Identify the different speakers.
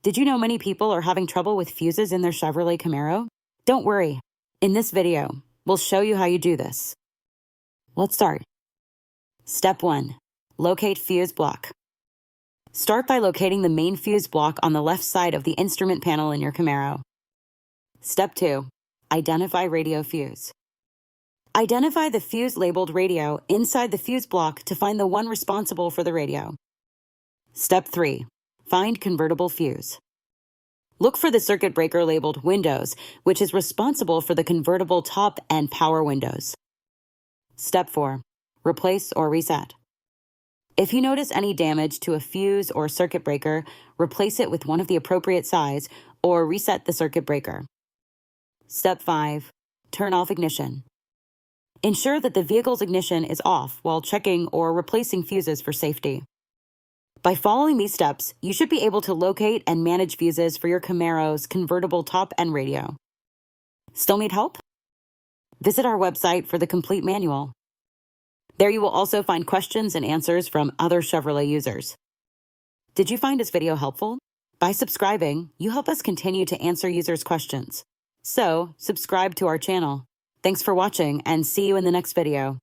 Speaker 1: Did you know many people are having trouble with fuses in their Chevrolet Camaro? Don't worry. In this video, we'll show you how you do this. Let's start. Step 1. Locate fuse block. Start by locating the main fuse block on the left side of the instrument panel in your Camaro. Step 2. Identify radio fuse. Identify the fuse labeled radio inside the fuse block to find the one responsible for the radio. Step 3. Find convertible fuse. Look for the circuit breaker labeled Windows, which is responsible for the convertible top and power windows. Step 4. Replace or reset. If you notice any damage to a fuse or circuit breaker, replace it with one of the appropriate size or reset the circuit breaker. Step 5. Turn off ignition. Ensure that the vehicle's ignition is off while checking or replacing fuses for safety. By following these steps, you should be able to locate and manage fuses for your Camaro's convertible top and radio. Still need help? Visit our website for the complete manual. There you will also find questions and answers from other Chevrolet users. Did you find this video helpful? By subscribing, you help us continue to answer users' questions. So, subscribe to our channel. Thanks for watching and see you in the next video.